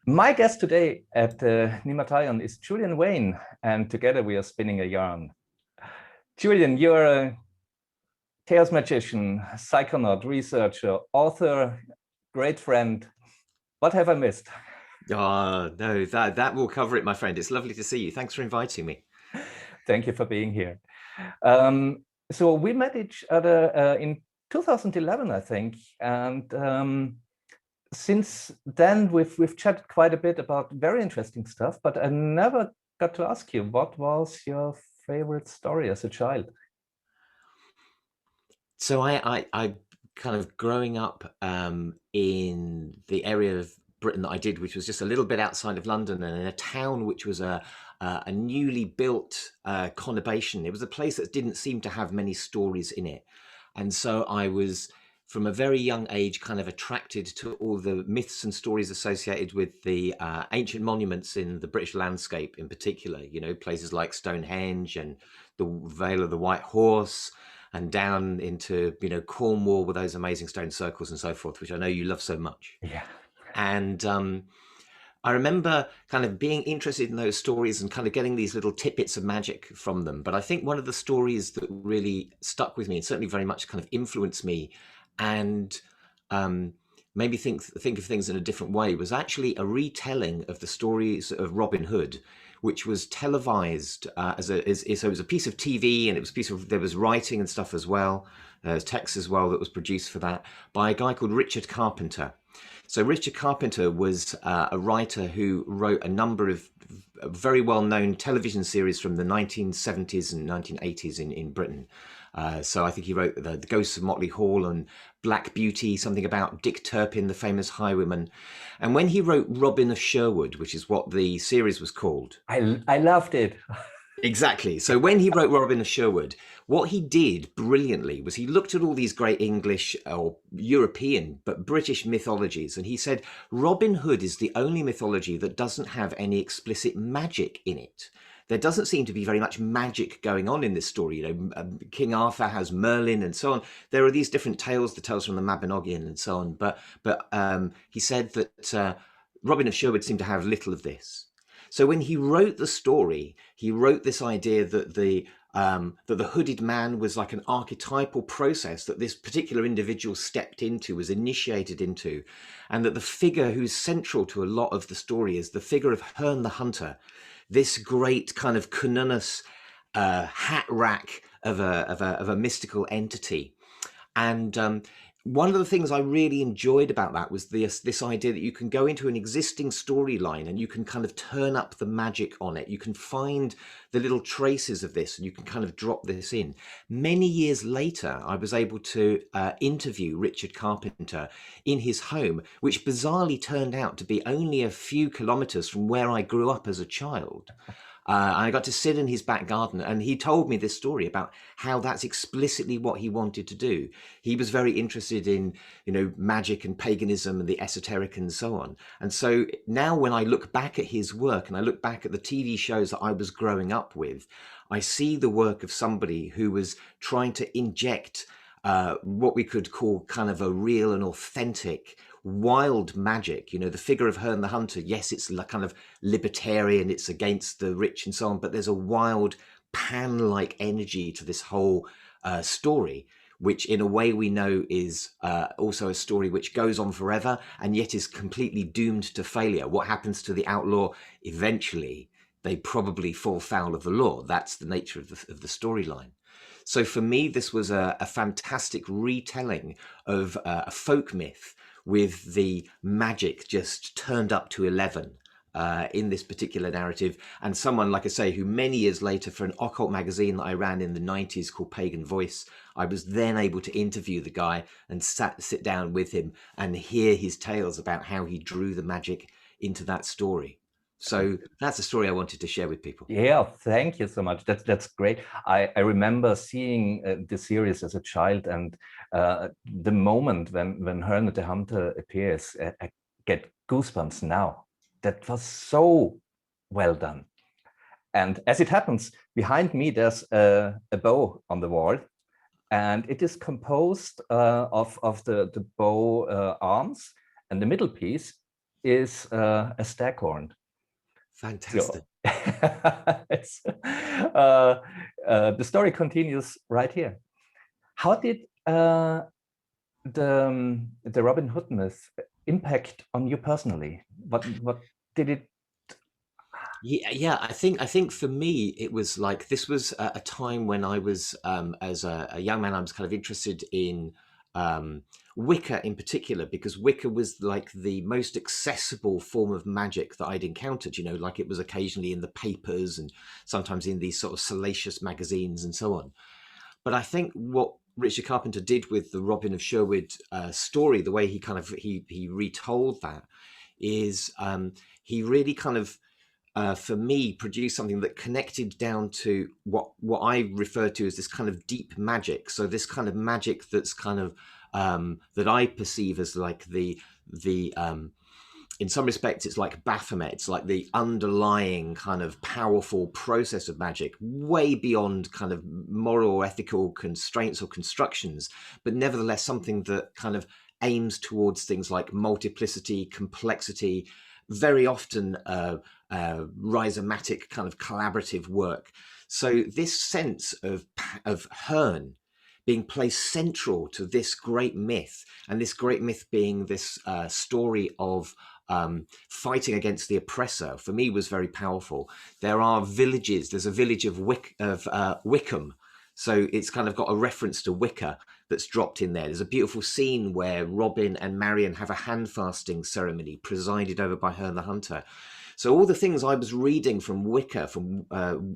My guest today at Nimataion is Julian Vayne, and together we are spinning a yarn. Julian, you're a chaos magician, psychonaut, researcher, author, great friend. What have I missed? Oh, no, that will cover it, my friend. It's lovely to see you. Thanks for inviting me. Thank you for being here. So we met each other in 2011, I think, and since then we've chatted quite a bit about very interesting stuff, but I never got to ask you, what was your favorite story as a child? So I kind of growing up in the area of Britain that I did, which was just a little bit outside of London, and in a town which was a newly built conurbation. It was a place that didn't seem to have many stories in it, and so I was from a very young age kind of attracted to all the myths and stories associated with the ancient monuments in the British landscape in particular, you know, places like Stonehenge and the Vale of the White Horse and down into, you know, Cornwall with those amazing stone circles and so forth, which I know you love so much. Yeah. And I remember kind of being interested in those stories and kind of getting these little tidbits of magic from them. But I think one of the stories that really stuck with me and certainly very much kind of influenced me and made me think of things in a different way was actually a retelling of the stories of Robin Hood, which was televised so it was a piece of TV, and it was a piece of, there was writing and stuff as well, text as well that was produced for that by a guy called Richard Carpenter. So Richard Carpenter was a writer who wrote a number of very well-known television series from the 1970s and 1980s in Britain. So I think he wrote the Ghosts of Motley Hall and Black Beauty, something about Dick Turpin, the famous highwayman. And when he wrote Robin of Sherwood, which is what the series was called. I loved it. Exactly. So when he wrote Robin of Sherwood, what he did brilliantly was he looked at all these great English or European, but British mythologies, and he said Robin Hood is the only mythology that doesn't have any explicit magic in it. There doesn't seem to be very much magic going on in this story. You know, King Arthur has Merlin and so on. There are these different tales, the tales from the Mabinogion and so on. But he said that Robin of Sherwood seemed to have little of this. So when he wrote the story, he wrote this idea that the hooded man was like an archetypal process that this particular individual stepped into, was initiated into, and that the figure who's central to a lot of the story is the figure of Herne the Hunter, this great kind of canonus hat rack of a mystical entity. And one of the things I really enjoyed about that was this idea that you can go into an existing storyline and you can kind of turn up the magic on it. You can find the little traces of this and you can kind of drop this in. Many years later, I was able to interview Richard Carpenter in his home, which bizarrely turned out to be only a few kilometers from where I grew up as a child. I got to sit in his back garden, and he told me this story about how that's explicitly what he wanted to do. He was very interested in, you know, magic and paganism and the esoteric and so on. And so now when I look back at his work and I look back at the TV shows that I was growing up with, I see the work of somebody who was trying to inject what we could call kind of a real and authentic wild magic. You know, the figure of Herne the Hunter, yes, it's kind of libertarian, it's against the rich and so on, but there's a wild pan-like energy to this whole story, which in a way we know is also a story which goes on forever and yet is completely doomed to failure. What happens to the outlaw? Eventually they probably fall foul of the law. That's the nature of the storyline. So for me, this was a fantastic retelling of a folk myth with the magic just turned up to 11 in this particular narrative. And someone, like I say, who many years later, for an occult magazine that I ran in the 90s called Pagan Voice, I was then able to interview the guy and sit down with him and hear his tales about how he drew the magic into that story. So that's a story I wanted to share with people. Yeah, thank you so much. That's great. I remember seeing the series as a child, and the moment when Herne the Hunter appears, I get goosebumps now. That was so well done. And as it happens, behind me there's a bow on the wall, and it is composed of the bow arms, and the middle piece is a staghorn. So Fantastic. the story continues right here. How did the Robin Hood myth impact on you personally? What did it? Yeah, I think for me it was like this was a time when I was as a young man I was kind of interested in um, Wicca in particular because Wicca was like the most accessible form of magic that I'd encountered. You know, like it was occasionally in the papers and sometimes in these sort of salacious magazines and so on. But I think what Richard Carpenter did with the Robin of Sherwood story, the way he kind of he retold that, is he really kind of for me, produced something that connected down to what I refer to as this kind of deep magic. So this kind of magic that's kind of that I perceive as like the in some respects it's like Baphomet. It's like the underlying kind of powerful process of magic, way beyond kind of moral or ethical constraints or constructions, but nevertheless something that kind of aims towards things like multiplicity, complexity, very often rhizomatic kind of collaborative work. So this sense of Herne being placed central to this great myth, and this great myth being this story of fighting against the oppressor, for me was very powerful. There are villages. There's a village of Wickham, so it's kind of got a reference to Wicca that's dropped in there. There's a beautiful scene where Robin and Marion have a hand fasting ceremony presided over by Herne the Hunter. So all the things I was reading from Wicca, from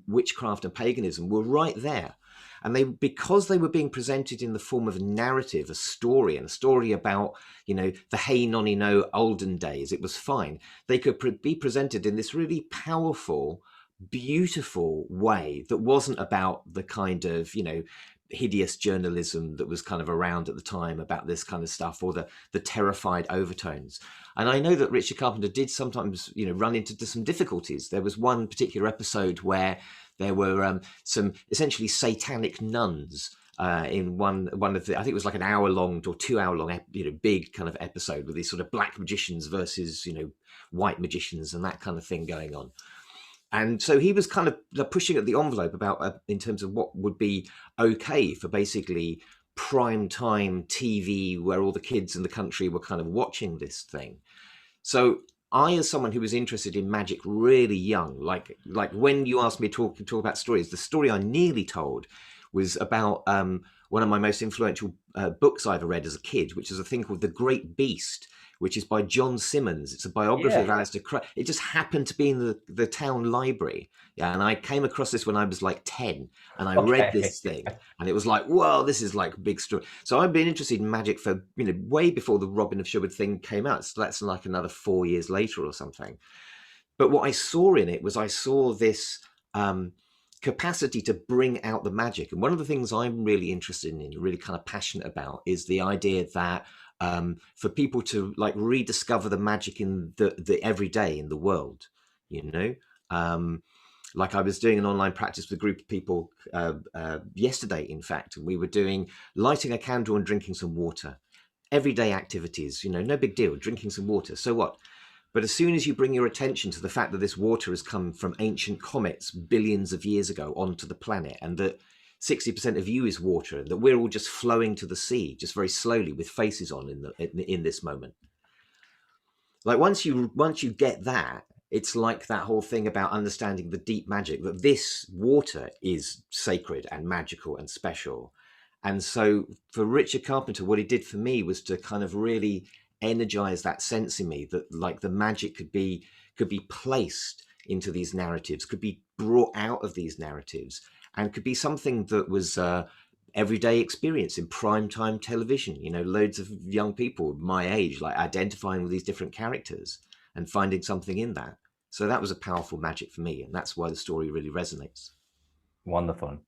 witchcraft and paganism, were right there. And they, because they were being presented in the form of a narrative, a story, and a story about, you know, the hey nonny no olden days, it was fine. They could be presented in this really powerful, beautiful way that wasn't about the kind of, you know, hideous journalism that was kind of around at the time about this kind of stuff, or the terrified overtones. And I know that Richard Carpenter did sometimes, you know, run into some difficulties. There was one particular episode where there were some essentially satanic nuns in one of the, I think it was like an hour long or 2 hour long, you know, big kind of episode with these sort of black magicians versus, you know, white magicians and that kind of thing going on. And so he was kind of pushing at the envelope about in terms of what would be okay for basically prime time TV, where all the kids in the country were kind of watching this thing. So I, as someone who was interested in magic really young, like when you asked me to talk about stories, the story I nearly told was about one of my most influential books I ever read as a kid, which is a thing called The Great Beast, which is by John Simmons. It's a biography of Aleister Crowley. It just happened to be in the town library. Yeah, and I came across this when I was like 10, and I read this thing, and it was like, whoa, this is like a big story. So I've been interested in magic for, you know, way before the Robin of Sherwood thing came out. So that's like another 4 years later or something. But what I saw in it was I saw this capacity to bring out the magic. And one of the things I'm really interested in, really kind of passionate about, is the idea that for people to like rediscover the magic in the everyday in the world, you know. Like I was doing an online practice with a group of people yesterday, in fact, and we were doing lighting a candle and drinking some water. Everyday activities, you know, no big deal, drinking some water. So what? But as soon as you bring your attention to the fact that this water has come from ancient comets billions of years ago onto the planet, and that 60% of you is water, and that we're all just flowing to the sea, just very slowly with faces on in this moment. Like once you get that, it's like that whole thing about understanding the deep magic, that this water is sacred and magical and special. And so for Richard Carpenter, what he did for me was to kind of really energize that sense in me that like the magic could be placed into these narratives, could be brought out of these narratives, and could be something that was everyday experience in primetime television. You know, loads of young people my age like identifying with these different characters and finding something in that. So that was a powerful magic for me, and that's why the story really resonates. Wonderful.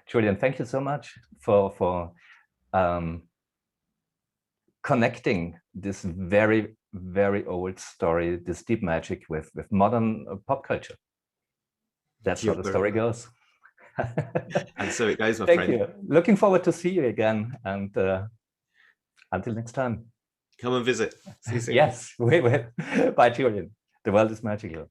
Julian, thank you so much for connecting this very, very old story, this deep magic, with modern pop culture. That's how the story goes. And so it goes, my Thank friend. you. Looking forward to see you again, and until next time. Come and visit. See you soon. Yes, wait. Bye, Julian. The world is magical.